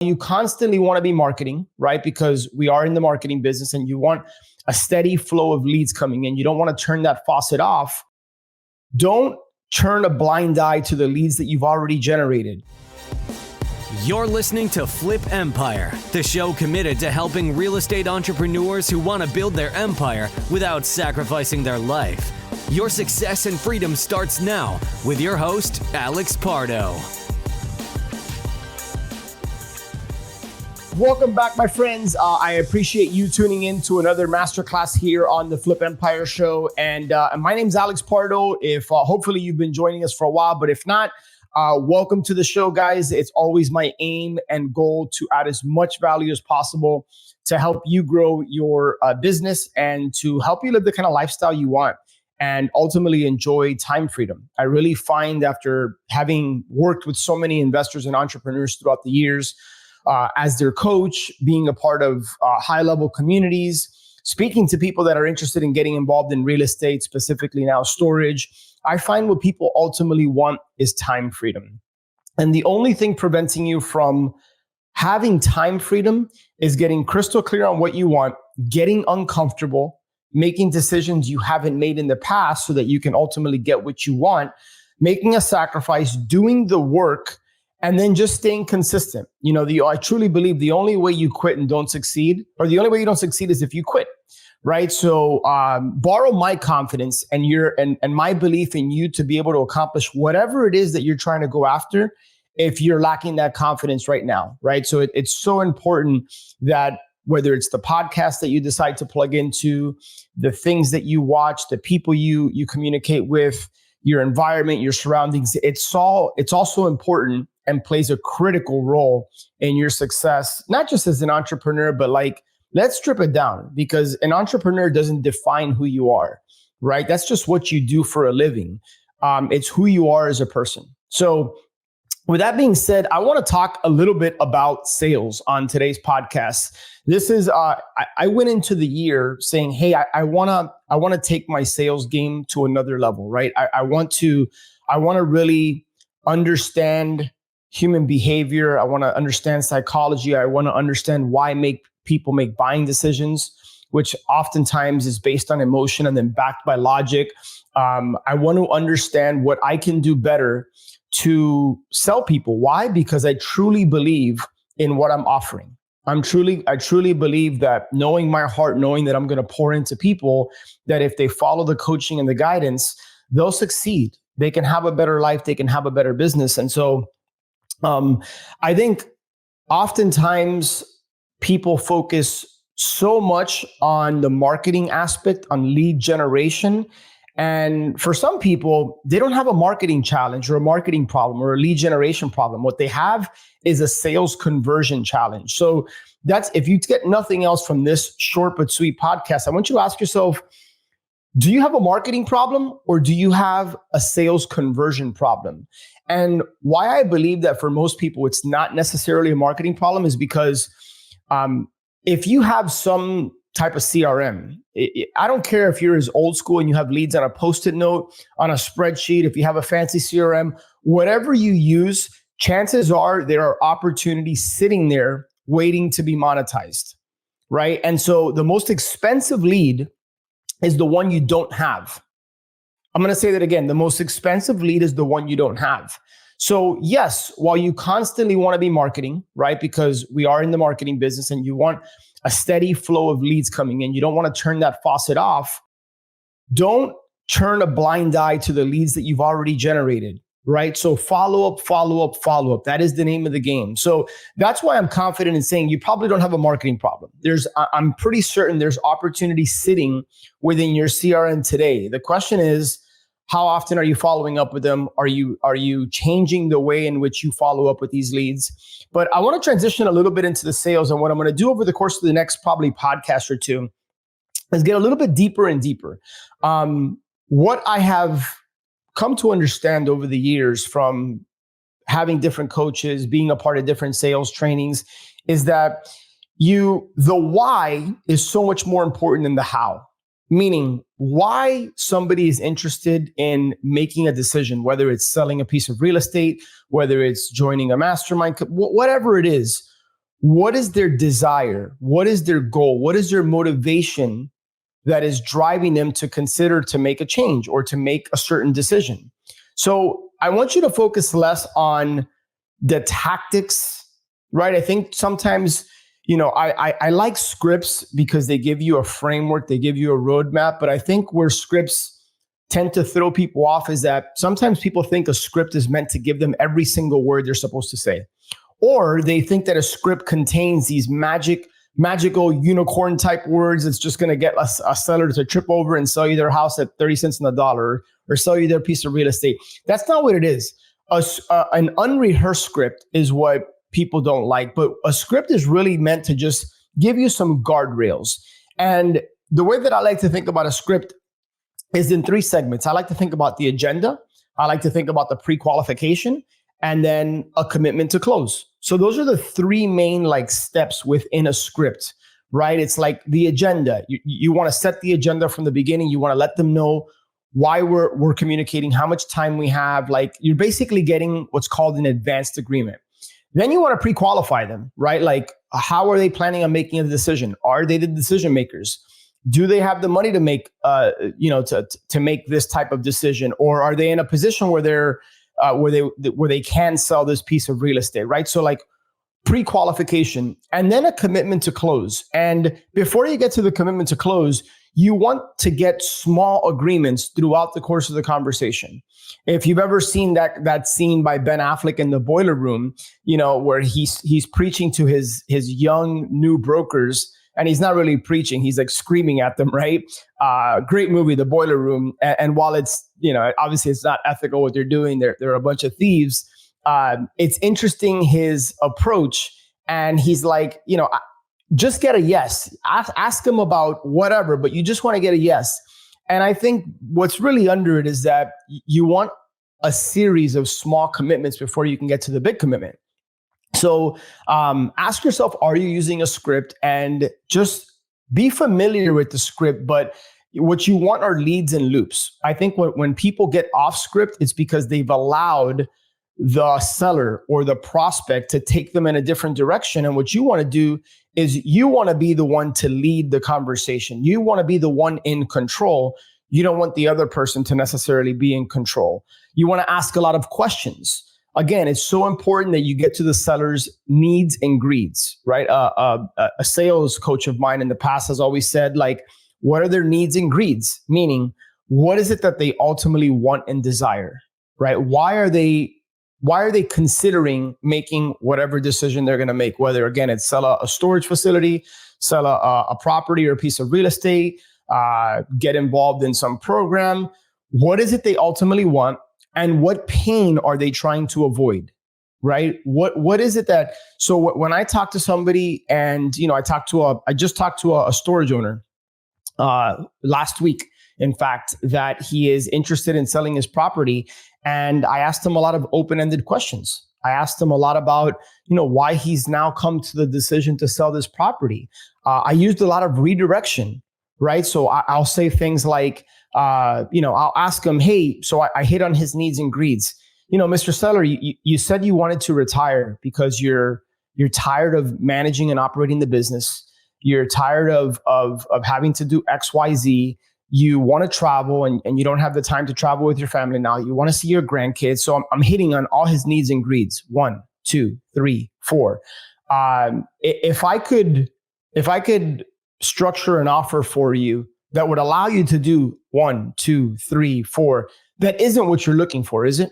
You constantly want to be marketing, right? Because we are in the marketing business and you want a steady flow of leads coming in. You don't want to turn that faucet off. Don't turn a blind eye to the leads that you've already generated. You're listening to Flip Empire, the show committed to helping real estate entrepreneurs who want to build their empire without sacrificing their life. Your success and freedom starts now with your host, Alex Pardo. Welcome back, my friends. I appreciate you tuning in to another masterclass here on the Flip Empire show. And my name's Alex Pardo. If hopefully you've been joining us for a while, but if not, welcome to the show, guys. It's always my aim and goal to add as much value as possible to help you grow your business and to help you live the kind of lifestyle you want and ultimately enjoy time freedom. I really find, after having worked with so many investors and entrepreneurs throughout the years, as their coach, being a part of high-level communities, speaking to people that are interested in getting involved in real estate, specifically now storage, I find what people ultimately want is time freedom. And the only thing preventing you from having time freedom is getting crystal clear on what you want, getting uncomfortable, making decisions you haven't made in the past so that you can ultimately get what you want, making a sacrifice, doing the work, and then just staying consistent. You know, I truly believe the only way you quit and don't succeed, or the only way you don't succeed, is if you quit, right? So borrow my confidence and my belief in you to be able to accomplish whatever it is that you're trying to go after if you're lacking that confidence right now, right? So it's so important that whether it's the podcast that you decide to plug into, the things that you watch, the people you communicate with, your environment, your surroundings, it's also important and plays a critical role in your success, not just as an entrepreneur, but let's strip it down, because an entrepreneur doesn't define who you are, right? That's just what you do for a living. It's who you are as a person. So with that being said, I want to talk a little bit about sales on today's podcast. This is, I went into the year saying, hey, I want to take my sales game to another level, right? I want to really understand human behavior. I want to understand psychology. I want to understand why people make buying decisions, which oftentimes is based on emotion and then backed by logic. I want to understand what I can do better to sell people. Why? Because I truly believe in what I'm offering. I truly believe that, knowing my heart, knowing that I'm going to pour into people, that if they follow the coaching and the guidance, they'll succeed. They can have a better life. They can have a better business. And so I think oftentimes people focus so much on the marketing aspect, on lead generation. And for some people, they don't have a marketing challenge or a marketing problem or a lead generation problem. What they have is a sales conversion challenge. So that's, if you get nothing else from this short but sweet podcast, I want you to ask yourself, do you have a marketing problem or do you have a sales conversion problem? And why I believe that for most people, it's not necessarily a marketing problem is because if you have some type of CRM, I don't care if you're as old school and you have leads on a Post-it note, on a spreadsheet, if you have a fancy CRM, whatever you use, chances are there are opportunities sitting there waiting to be monetized, right? And so the most expensive lead is the one you don't have. I'm going to say that again. The most expensive lead is the one you don't have. So yes, while you constantly want to be marketing, right? Because we are in the marketing business and you want a steady flow of leads coming in. You don't want to turn that faucet off. Don't turn a blind eye to the leads that you've already generated, right? So follow up, follow up, follow up. That is the name of the game. So that's why I'm confident in saying you probably don't have a marketing problem. I'm pretty certain there's opportunity sitting within your CRM today. The question is, how often are you following up with them? Are you changing the way in which you follow up with these leads? But I want to transition a little bit into the sales. And what I'm going to do over the course of the next probably podcast or two is get a little bit deeper and deeper. What I have come to understand over the years from having different coaches, being a part of different sales trainings, is that the why is so much more important than the how. Meaning why somebody is interested in making a decision, whether it's selling a piece of real estate, whether it's joining a mastermind, whatever it is. what is their desire? What is their goal? What is their motivation that is driving them to consider to make a change or to make a certain decision? So I want you to focus less on the tactics, right? I think sometimes, I like scripts because they give you a framework, they give you a roadmap, but I think where scripts tend to throw people off is that sometimes people think a script is meant to give them every single word they're supposed to say. Or they think that a script contains these magical unicorn type words that's just going to get a seller to trip over and sell you their house at 30 cents on the dollar or sell you their piece of real estate. That's not what it is. An unrehearsed script is what people don't like, but a script is really meant to just give you some guardrails. And the way that I like to think about a script is in 3 segments. I like to think about the agenda. I like to think about the pre-qualification, and then a commitment to close. So those are the 3 main steps within a script, right? It's like the agenda. You want to set the agenda from the beginning. You want to let them know why we're communicating, how much time we have. You're basically getting what's called an advanced agreement. Then you want to pre-qualify them, right? How are they planning on making a decision? Are they the decision makers? Do they have the money to make, to make this type of decision, or are they in a position where they're where they can sell this piece of real estate, right? So pre-qualification, and then a commitment to close. And before you get to the commitment to close, you want to get small agreements throughout the course of the conversation. If you've ever seen that scene by Ben Affleck in the Boiler Room, where he's preaching to his young new brokers, and he's not really preaching, he's screaming at them, right? Great movie, The Boiler Room. And while it's, obviously it's not ethical what they're doing, they're a bunch of thieves. It's interesting, his approach. And he's like, just get a yes. Ask him about whatever, but you just want to get a yes. And I think what's really under it is that you want a series of small commitments before you can get to the big commitment. So ask yourself, are you using a script? And just be familiar with the script, but what you want are leads and loops. I think when people get off script, it's because they've allowed the seller or the prospect to take them in a different direction. And what you want to do is you want to be the one to lead the conversation. You want to be the one in control. You don't want the other person to necessarily be in control. You want to ask a lot of questions. Again, it's so important that you get to the seller's needs and greeds, right? A sales coach of mine in the past has always said, what are their needs and greeds? Meaning, what is it that they ultimately want and desire, right? Why are they considering making whatever decision they're going to make? Whether, again, it's sell a storage facility, sell a property or a piece of real estate, get involved in some program. What is it they ultimately want? And what pain are they trying to avoid, right? What is it that, so when I talk to somebody and, I just talked to a storage owner last week, in fact, that he is interested in selling his property. And I asked him a lot of open-ended questions. I asked him a lot about, why he's now come to the decision to sell this property. I used a lot of redirection, right? So I'll say things like, I'll ask him, hey, so I hit on his needs and greeds. Mr. Seller, you said you wanted to retire because you're tired of managing and operating the business. You're tired of having to do X, Y, Z. You want to travel and you don't have the time to travel with your family now. You want to see your grandkids. So I'm hitting on all his needs and greeds. 1, 2, 3, 4. If I could structure an offer for you that would allow you to do 1, 2, 3, 4, that isn't what you're looking for, is it?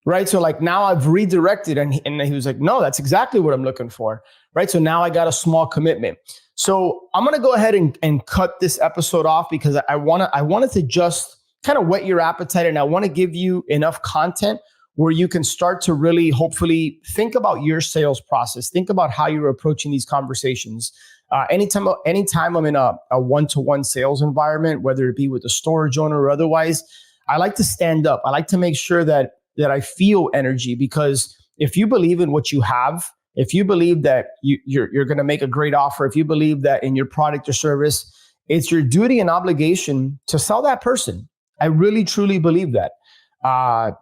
Right? So now I've redirected and he was like, no, that's exactly what I'm looking for. Right? So now I got a small commitment. So I'm going to go ahead and cut this episode off because I wanted to just kind of whet your appetite, and I want to give you enough content where you can start to really hopefully think about your sales process. Think about how you're approaching these conversations. Anytime I'm in a one-to-one sales environment, whether it be with a storage owner or otherwise, I like to stand up. I like to make sure that I feel energy, because if you believe in what you have, if you believe that you're going to make a great offer, if you believe that in your product or service, it's your duty and obligation to sell that person. I really, truly believe that.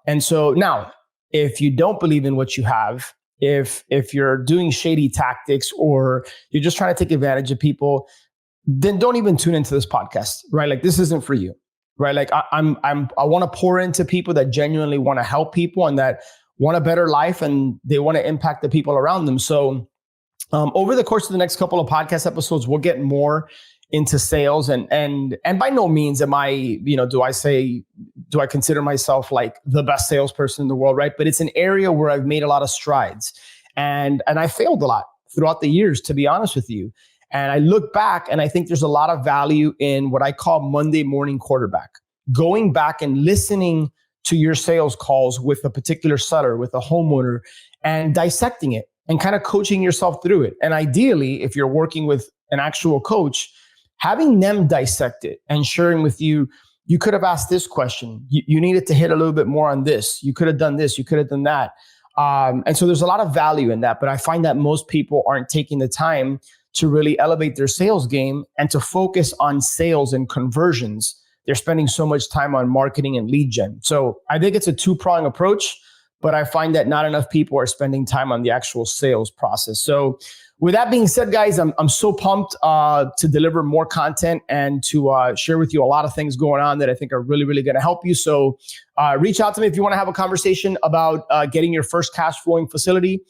And so now, if you don't believe in what you have, if you're doing shady tactics or you're just trying to take advantage of people, then don't even tune into this podcast, right? Like this isn't for you, right? Like I want to pour into people that genuinely want to help people and that want a better life and they want to impact the people around them. So over the course of the next couple of podcast episodes, we'll get more into sales and by no means am I, do I consider myself like the best salesperson in the world, right? But it's an area where I've made a lot of strides and I failed a lot throughout the years, to be honest with you. And I look back and I think there's a lot of value in what I call Monday morning quarterback, going back and listening to your sales calls with a particular seller, with a homeowner, and dissecting it and kind of coaching yourself through it. And ideally, if you're working with an actual coach, having them dissect it and sharing with you, you could have asked this question. You needed to hit a little bit more on this. You could have done this. You could have done that. And so there's a lot of value in that. But I find that most people aren't taking the time to really elevate their sales game and to focus on sales and conversions. They're spending so much time on marketing and lead gen. So I think it's a two-pronged approach, but I find that not enough people are spending time on the actual sales process. So with that being said, guys, I'm so pumped to deliver more content and to share with you a lot of things going on that I think are really, really going to help you. So reach out to me if you want to have a conversation about getting your first cash flowing facility,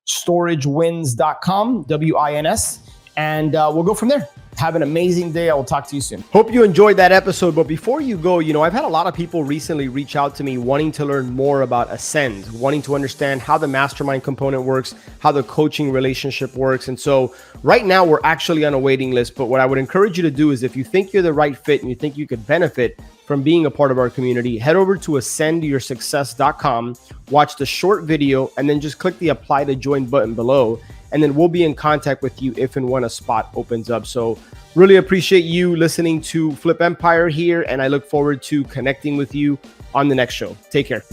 storagewins.com, WINS. And we'll go from there. Have an amazing day. I will talk to you soon. Hope you enjoyed that episode. But before you go, I've had a lot of people recently reach out to me wanting to learn more about Ascend, wanting to understand how the mastermind component works, how the coaching relationship works. And so right now we're actually on a waiting list. But what I would encourage you to do is if you think you're the right fit and you think you could benefit from being a part of our community, head over to ascendyoursuccess.com, watch the short video, and then just click the apply to join button below. And then we'll be in contact with you if and when a spot opens up. So really appreciate you listening to Flip Empire here. And I look forward to connecting with you on the next show. Take care.